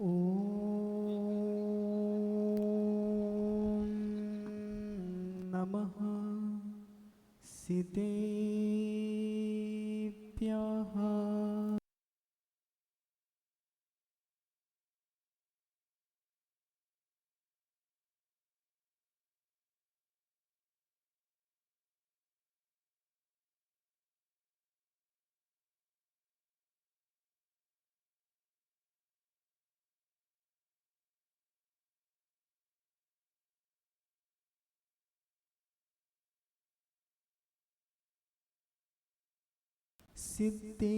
ॐ नमः सिद्धेभ्यः। सिद्धे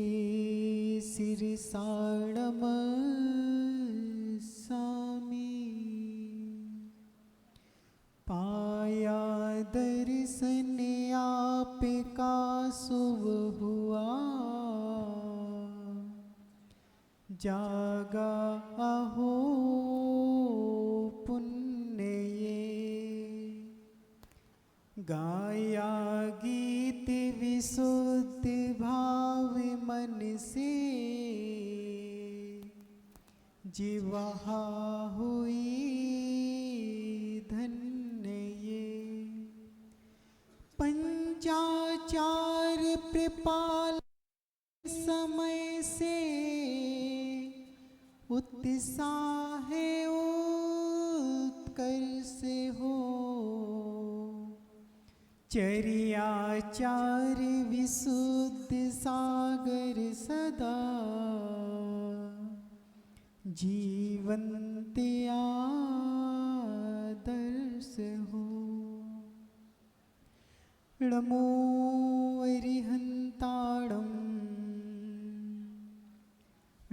सिरसाणम सामी पाया दर्शन आपका शुभ हुआ, जागा अहो पुण्य ये, गाया गीत विशुद्ध भाव मन से, जीवहा हुई धन्य ये। पंचाचार प्रपाल समय से उत्साह उत्कर्ष हो, चर्याचार विशुद्ध सागर सदा, जीवंत आदर्श हो। नमो अरिहंताणं,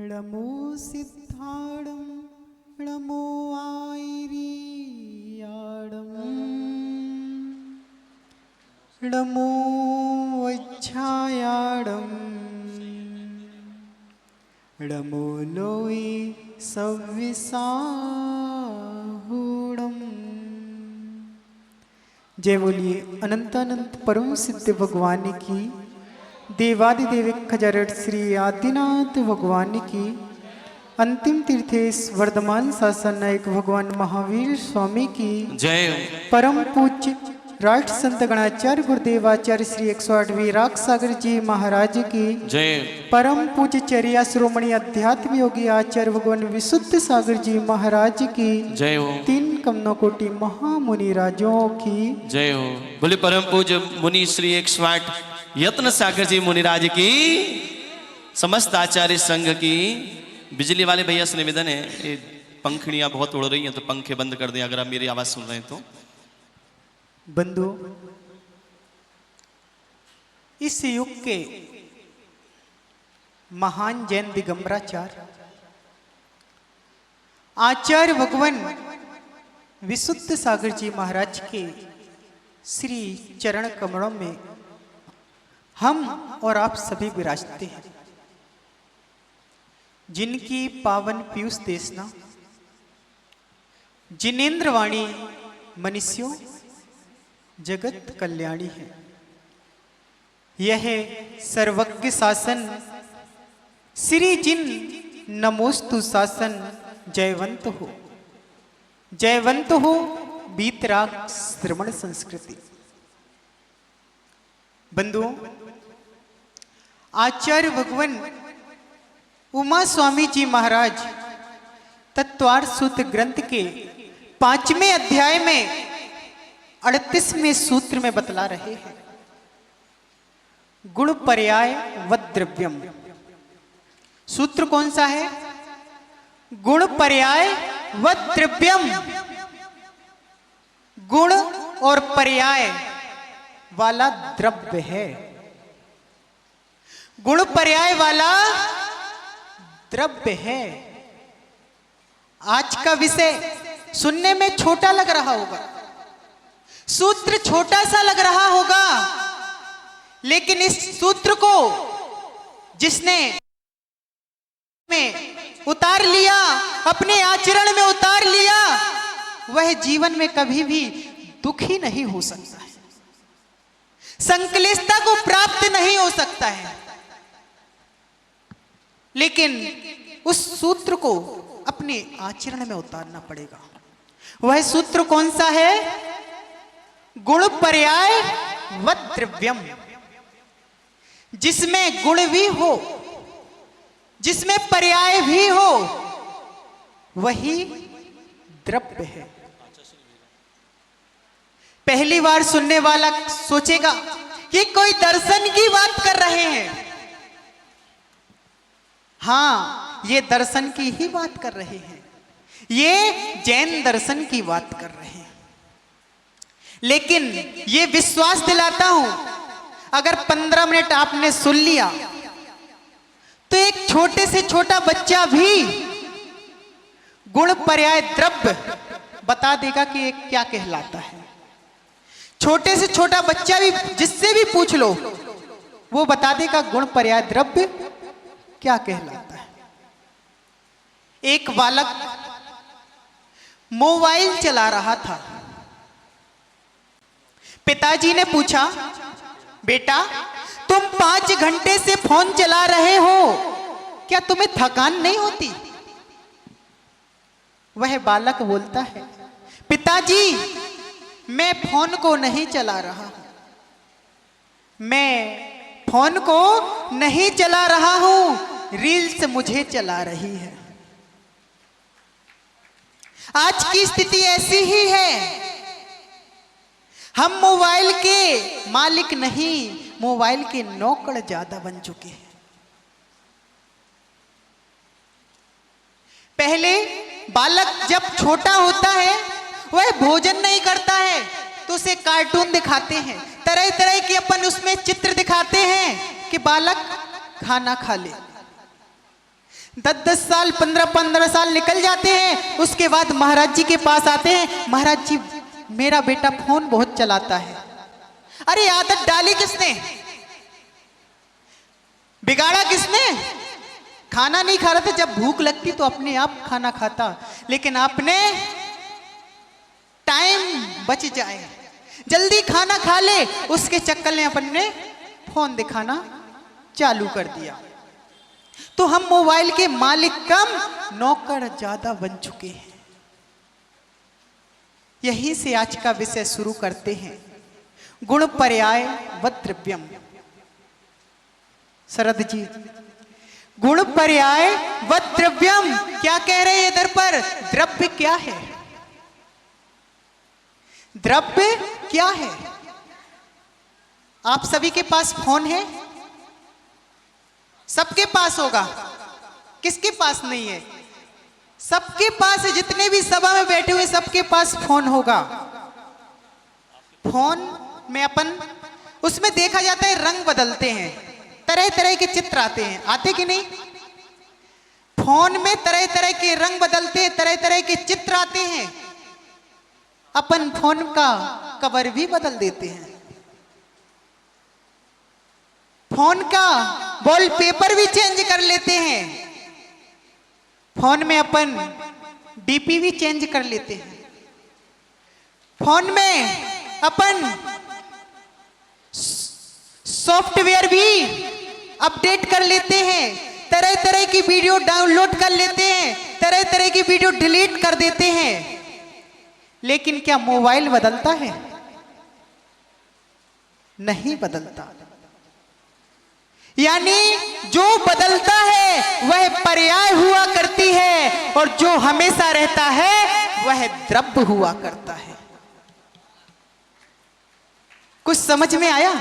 नमो सिद्धाणं, नमो आयर्याणं, नमो वज्रायाणं, नमो लोई सव्यसाहूणं। जय बोलिए अनंत अनंत परम सिद्ध भगवान की, देवादिदेव खजरट श्री आदिनाथ भगवान की, अंतिम तीर्थेश वर्धमान शासन नायक भगवान महावीर स्वामी की जय। परम पूज्य राष्ट्र संत गणाचार्य गुरुदेवाचार्य श्री 108 विराग सागर जी महाराज की जय। परम पूज्य चर्या श्रोमणी अध्यात्म योगी आचार्य भगवान विशुद्ध सागर जी महाराज की जय हो। 3 कमनो कोटि महामुनि राजों की जय हो। बोले परम पूज्य मुनि श्री 108 यत्न सागर जी मुनिराज की, समस्त आचार्य संघ की। बिजली वाले भैया से निवेदन है, ये पंखड़ियां बहुत उड़ रही हैं तो पंखे बंद कर दें अगर आप मेरी आवाज सुन रहे हैं तो। बंधु, इस युग के महान जैन दिगंबराचार्य आचार्य भगवान विशुद्ध सागर जी महाराज के श्री चरण कमलों में हम और आप सभी विराजते हैं, जिनकी पावन पीयूष देशना जिनेन्द्र वाणी मनुष्यों जगत कल्याणी है। यह सर्वज्ञ शासन श्री जिन नमोस्तु शासन, जयवंत हो, जयवंत हो बीतराग श्रवण संस्कृति। बंधुओं, आचार्य भगवान उमा स्वामी जी महाराज तत्वार्थ सूत्र ग्रंथ के 5वें अध्याय में 38वें सूत्र में बतला रहे हैं, गुण पर्याय व द्रव्यम। सूत्र कौन सा है? गुण पर्याय व द्रव्यम। गुण और पर्याय वाला द्रव्य है, गुण पर्याय वाला द्रव्य है। आज का विषय सुनने में छोटा लग रहा होगा, सूत्र छोटा सा लग रहा होगा, लेकिन इस सूत्र को जिसने में उतार लिया, अपने आचरण में उतार लिया, वह जीवन में कभी भी दुखी नहीं हो सकता है, संकलिष्टता को प्राप्त नहीं हो सकता है। लेकिन उस सूत्र को अपने आचरण में उतारना पड़ेगा। वह सूत्र कौन सा है? गुण पर्याय व द्रव्यम। जिसमें गुण भी हो, जिसमें पर्याय भी हो, वही द्रव्य है। पहली बार सुनने वाला सोचेगा कि कोई दर्शन की बात कर रहे हैं। हां, ये दर्शन की ही बात कर रहे हैं, ये जैन दर्शन की बात कर रहे हैं। लेकिन ये विश्वास दिलाता हूं, अगर 15 मिनट आपने सुन लिया तो एक छोटे से छोटा बच्चा भी गुण पर्याय द्रव्य बता देगा कि ये क्या कहलाता है। छोटे से छोटा बच्चा भी, जिससे भी पूछ लो, वो बता देगा गुण पर्याय द्रव्य क्या कहलाता है। एक बालक मोबाइल चला रहा था। पिताजी ने पूछा, बेटा तुम 5 घंटे से फोन चला रहे हो, क्या तुम्हें थकान नहीं होती? वह बालक बोलता है, पिताजी मैं फोन को नहीं चला रहा हूं, मैं फोन को नहीं चला रहा हूं, रील्स मुझे चला रही है। आज की स्थिति ऐसी ही है। हम मोबाइल के मालिक नहीं, मोबाइल के नौकर ज्यादा बन चुके हैं। पहले बालक जब छोटा होता है, वह भोजन नहीं करता है तो उसे कार्टून दिखाते हैं, तरह तरह के अपन उसमें चित्र दिखाते हैं कि बालक खाना खा ले। 10-10 साल 15-15 साल निकल जाते हैं। उसके बाद महाराज जी के पास आते हैं, महाराज जी मेरा बेटा फोन बहुत चलाता है। अरे आदत डाली किसने, बिगाड़ा किसने? खाना नहीं खा रहा था, जब भूख लगती तो अपने आप खाना खाता, लेकिन आपने टाइम बच जाए, जल्दी खाना खा ले, उसके चक्कर में अपन ने फोन दिखाना चालू कर दिया। तो हम मोबाइल के मालिक कम, नौकर ज्यादा बन चुके हैं। यहीं से आज का विषय शुरू करते हैं, गुण पर्याय व द्रव्यम। शरद जी, गुण पर्याय व द्रव्यम क्या कह रहे हैं इधर पर? द्रव्य क्या है? द्रव्य क्या है? आप सभी के पास फोन है? सबके पास होगा, किसके पास नहीं है? सबके पास है। जितने भी सभा में बैठे हुए सबके पास फोन होगा। फोन में अपन, उसमें देखा जाता है रंग बदलते हैं, तरह तरह के चित्र आते हैं, आते कि नहीं? फोन में तरह तरह के रंग बदलते हैं, तरह तरह के चित्र आते हैं। अपन फोन का कवर भी बदल देते हैं, फोन का वॉलपेपर भी चेंज कर लेते हैं, फोन में अपन डीपी भी चेंज कर लेते हैं, फोन में अपन सॉफ्टवेयर भी अपडेट कर लेते हैं, तरह तरह की वीडियो डाउनलोड कर लेते हैं, तरह तरह की वीडियो डिलीट कर देते हैं। लेकिन क्या मोबाइल बदलता है? नहीं बदलता। यानी जो बदलता है वह पर्याय हुआ करती है, और जो हमेशा रहता है वह द्रव्य हुआ करता है। कुछ समझ में आया?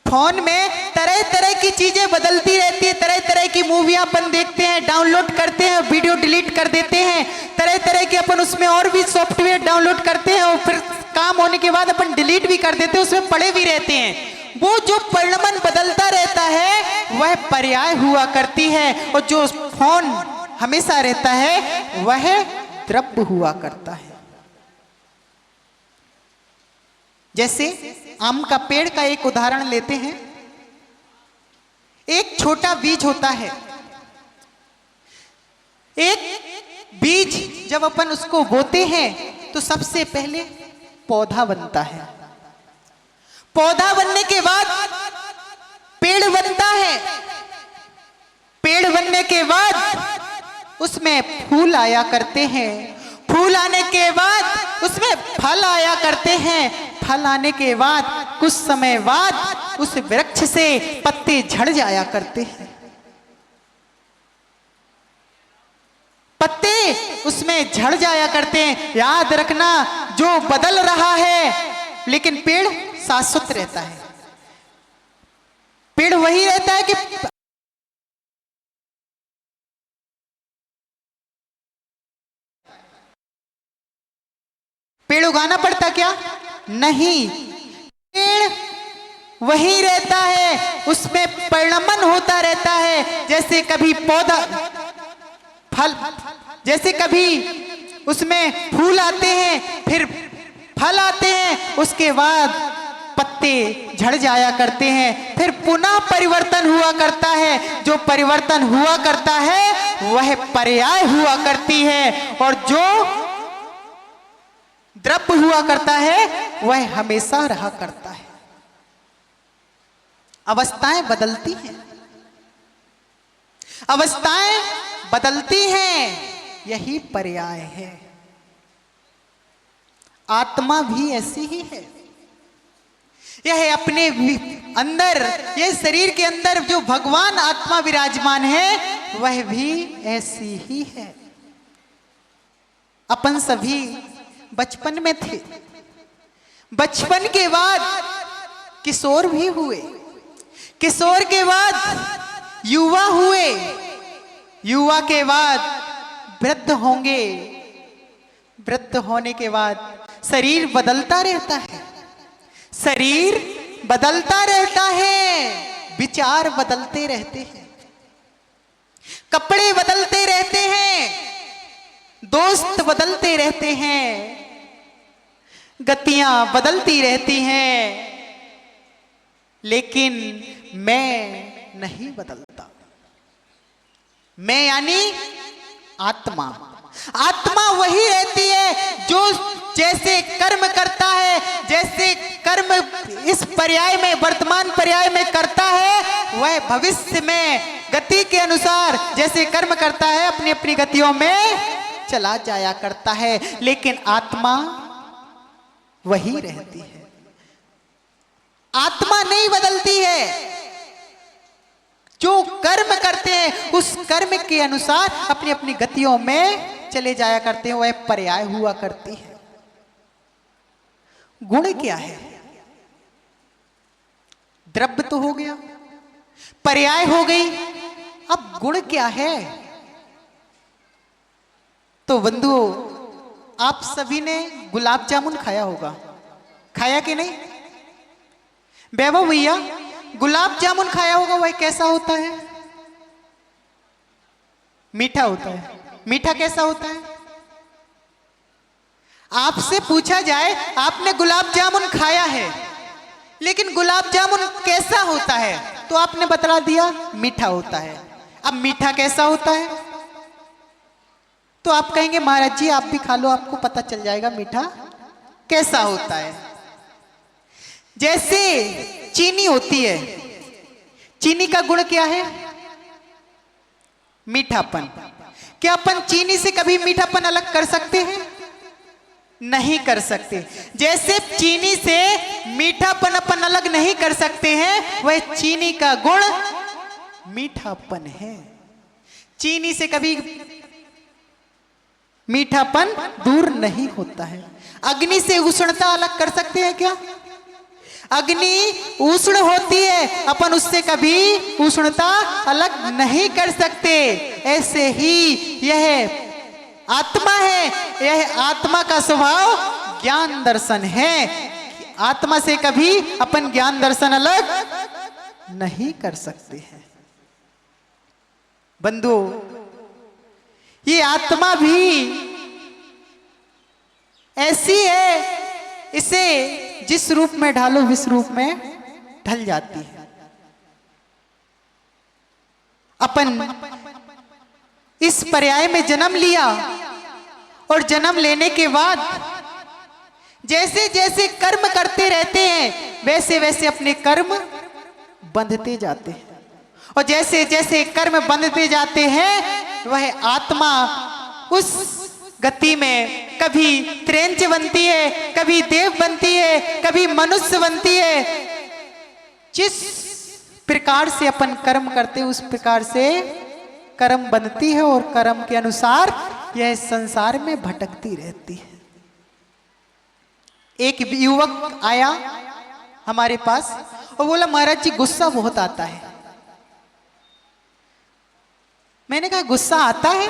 फोन में तरह तरह की चीजें बदलती रहती है, तरह तरह की मूवियां अपन देखते हैं, डाउनलोड करते हैं, वीडियो डिलीट कर देते हैं, तरह तरह के अपन उसमें और भी सॉफ्टवेयर डाउनलोड करते हैं, और फिर काम होने के बाद अपन डिलीट भी कर देते हैं, उसमें पड़े भी रहते हैं। वो जो परिणाम बदलता रहता है वह पर्याय हुआ करती है, और जो फोन हमेशा रहता है वह द्रव्य हुआ करता है। जैसे आम का पेड़ का एक उदाहरण लेते हैं। एक छोटा बीज होता है, एक बीज जब अपन उसको बोते हैं तो सबसे पहले पौधा बनता है, पौधा बनने के बाद पेड़ बनता है, पेड़ बनने के बाद उसमें फूल आया करते हैं, फूल आने के बाद उसमें फल आया करते हैं, फल आने के बाद कुछ समय बाद उस वृक्ष से पत्ते झड़ जाया करते हैं, पत्ते उसमें झड़ जाया करते हैं। याद रखना, जो बदल रहा है लेकिन पेड़ शाश्वत रहता है। पेड़ वही रहता है कि पेड़ उगाना पड़ता क्या? नहीं, पेड़ वही रहता है, उसमें परिणमन होता रहता है। जैसे कभी पौधा फल, जैसे कभी उसमें फूल आते हैं, फिर फल आते हैं, उसके बाद पत्ते झड़ जाया करते हैं, फिर पुनः परिवर्तन हुआ करता है। जो परिवर्तन हुआ करता है वह पर्याय हुआ करती है, और जो द्रव्य हुआ करता है वह हमेशा रहा करता है। अवस्थाएं बदलती हैं, अवस्थाएं बदलती हैं, यही पर्याय है। आत्मा भी ऐसी ही है। यह अपने अंदर, यह शरीर के अंदर जो भगवान आत्मा विराजमान है वह भी ऐसी ही है। अपन सभी बचपन में थे, बचपन के बाद किशोर भी हुए, किशोर के बाद युवा हुए, युवा के बाद वृद्ध होंगे, वृद्ध होने के बाद शरीर बदलता रहता है, शरीर बदलता रहता है, विचार बदलते रहते हैं, कपड़े बदलते रहते हैं, दोस्त बदलते रहते हैं, गतियां बदलती रहती हैं, लेकिन मैं नहीं बदलता। मैं यानी आत्मा, आत्मा वही रहती है जो जैसे कर्म करता है, जैसे कर्म इस पर्याय में, वर्तमान पर्याय में करता है, वह भविष्य में गति के अनुसार जैसे कर्म करता है अपनी अपनी गतियों में चला जाया करता है। लेकिन आत्मा वही रहती है, आत्मा नहीं बदलती है। जो कर्म करते हैं उस कर्म के अनुसार अपनी अपनी गतियों में चले जाया करते हैं, वह पर्याय हुआ करती है। गुण क्या है? द्रव्य तो हो गया, पर्याय हो गई, अब गुण क्या है? तो बंधुओं, आप सभी ने गुलाब जामुन खाया होगा, खाया कि नहीं? वैभव भैया, गुलाब जामुन खाया होगा, वह कैसा होता है? मीठा होता है। मीठा कैसा होता है? आपसे पूछा जाए, आपने गुलाब जामुन खाया है, लेकिन गुलाब जामुन कैसा होता है? तो आपने बता दिया मीठा होता है। अब मीठा कैसा होता है? तो आप कहेंगे महाराज जी आप भी खा लो, आपको पता चल जाएगा मीठा कैसा होता है। जैसे चीनी होती है, चीनी का गुण क्या है? मीठापन। क्या अपन चीनी से कभी मीठापन अलग कर सकते हैं? नहीं कर सकते। जैसे चीनी से मीठापन अपन अलग नहीं कर सकते हैं, वह चीनी का गुण मीठापन है। चीनी से कभी मीठापन दूर नहीं होता है। अग्नि से उष्णता अलग कर सकते हैं क्या? अग्नि उष्ण होती है, अपन उससे कभी उष्णता अलग नहीं कर सकते। ऐसे ही यह आत्मा है, यह आत्मा का स्वभाव ज्ञान दर्शन है। आत्मा से कभी अपन ज्ञान दर्शन अलग नहीं कर सकते हैं। बंधुओं, ये आत्मा भी ऐसी है, इसे जिस रूप में ढालो विस रूप में ढल जाती है। अपन इस पर्याय में जन्म लिया और जन्म लेने के बाद जैसे जैसे कर्म करते रहते हैं, वैसे वैसे अपने कर्म बंधते जाते हैं, और जैसे जैसे कर्म बंधते जाते हैं वह आत्मा उस गति में कभी त्रेंच बनती है, कभी देव बनती है, कभी मनुष्य बनती है। जिस प्रकार से अपन कर्म करते हैं उस प्रकार से कर्म बनती है और कर्म के अनुसार यह संसार में भटकती रहती है। एक युवक आया हमारे पास और बोला, महाराज जी गुस्सा बहुत आता है। मैंने कहा, गुस्सा आता है?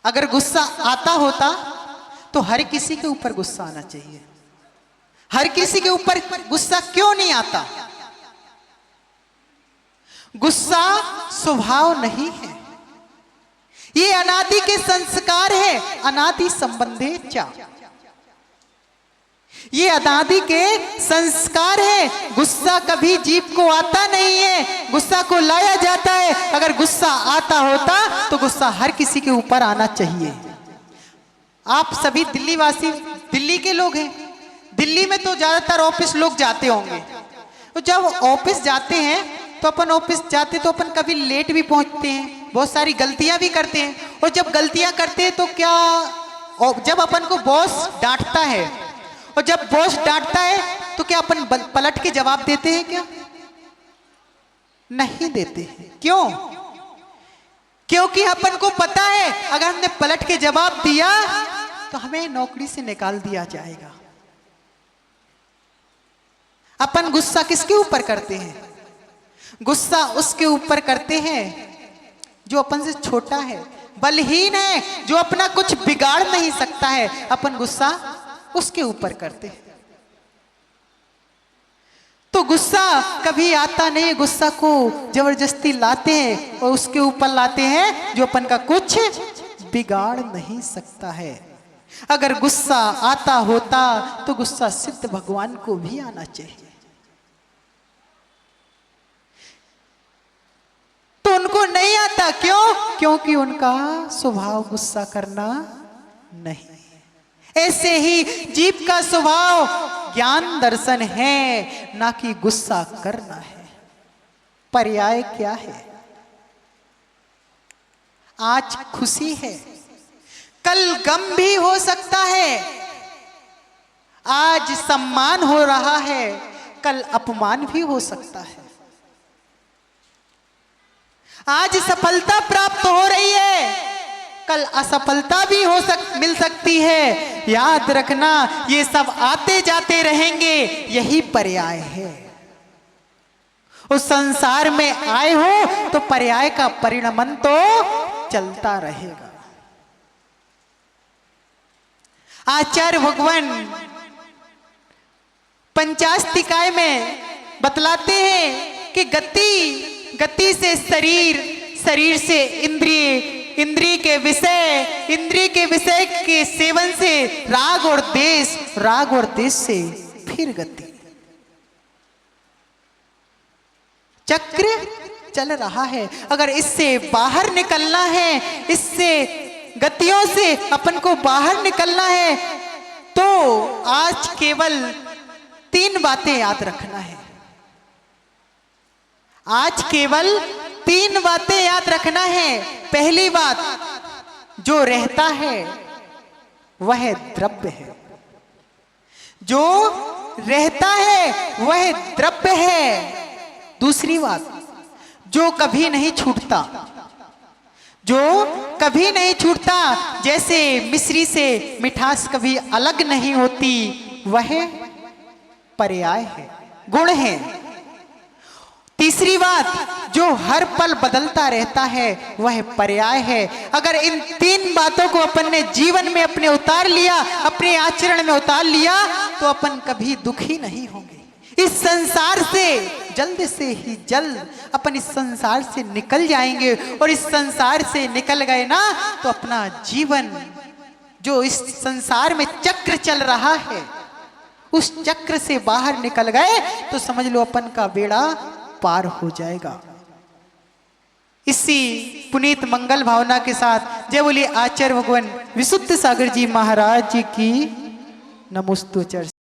अगर गुस्सा आता होता तो हर किसी के ऊपर गुस्सा आना चाहिए। हर किसी के ऊपर गुस्सा क्यों नहीं आता? गुस्सा स्वभाव नहीं है, ये अनादि के संस्कार है। अनादि संबंधे चा, ये अनादि के संस्कार है। गुस्सा कभी जीव को आता नहीं है, गुस्सा को लाया जाता है। अगर गुस्सा आता होता तो गुस्सा हर किसी के ऊपर आना चाहिए। आप सभी दिल्ली वासी, दिल्ली के लोग हैं। दिल्ली में तो ज्यादातर ऑफिस लोग जाते होंगे। तो जब ऑफिस जाते हैं तो अपन ऑफिस जाते तो अपन कभी लेट भी पहुंचते हैं, बहुत सारी गलतियां भी करते हैं। और जब गलतियां करते हैं तो क्या, जब अपन को बॉस डांटता है और जब बॉस डांटता है तो क्या अपन पलट के जवाब देते हैं? क्या नहीं देते हैं। क्यों? क्योंकि अपन को पता है अगर हमने पलट के जवाब दिया तो हमें नौकरी से निकाल दिया जाएगा। अपन गुस्सा किसके ऊपर करते हैं? गुस्सा उसके ऊपर करते हैं जो अपन से छोटा है, बलहीन है, जो अपना कुछ बिगाड़ नहीं सकता है। अपन गुस्सा उसके ऊपर करते हैं। तो गुस्सा कभी आता नहीं, गुस्सा को जबरदस्ती लाते हैं और उसके ऊपर लाते हैं जो अपन का कुछ बिगाड़ नहीं सकता है। अगर गुस्सा आता होता तो गुस्सा सिद्ध भगवान को भी आना चाहिए। तो उनको नहीं आता, क्यों? क्योंकि उनका स्वभाव गुस्सा करना नहीं। ऐसे ही जीव का स्वभाव ज्ञान दर्शन है, ना कि गुस्सा करना है। पर्याय क्या है? आज खुशी है, कल गम भी हो सकता है। आज सम्मान हो रहा है, कल अपमान भी हो सकता है। आज सफलता प्राप्त हो रही है, कल असफलता भी मिल सकती है। याद रखना, ये सब आते जाते रहेंगे, यही पर्याय है। उस संसार में आए हो तो पर्याय का परिणमन तो चलता रहेगा। आचार्य भगवान पंचास्तिकाय में बतलाते हैं कि गति से शरीर, शरीर से इंद्रिय, इंद्रिय के विषय के सेवन से राग और देश, राग और देश से फिर गति। चक्र चल रहा है। अगर इससे बाहर निकलना है, इससे गतियों से अपन को बाहर निकलना है, तो आज केवल 3 बातें याद रखना है। आज केवल 3 बातें याद रखना है। पहली बात, जो रहता है वह द्रव्य है। जो रहता है वह द्रव्य है। दूसरी बात, जो कभी नहीं छूटता, जो कभी नहीं छूटता, जैसे मिश्री से मिठास कभी अलग नहीं होती, वह पर्याय है, गुण है। तीसरी बात, जो हर पल बदलता रहता है, वह पर्याय है। अगर इन 3 बातों को अपन ने जीवन में अपने उतार लिया, अपने आचरण में उतार लिया, तो अपन कभी दुखी नहीं होंगे। इस संसार से जल्द से ही जल्द अपन इस संसार से निकल जाएंगे। और इस संसार से निकल गए ना, तो अपना जीवन, जो इस संसार में चक्र चल रहा है, उस चक्र से बाहर निकल गए तो समझ लो अपन का बेड़ा पार हो जाएगा। इसी पुनीत मंगल भावना के साथ जय बोलिए आचार्य भगवान विशुद्ध सागर जी महाराज जी की नमोस्तुते।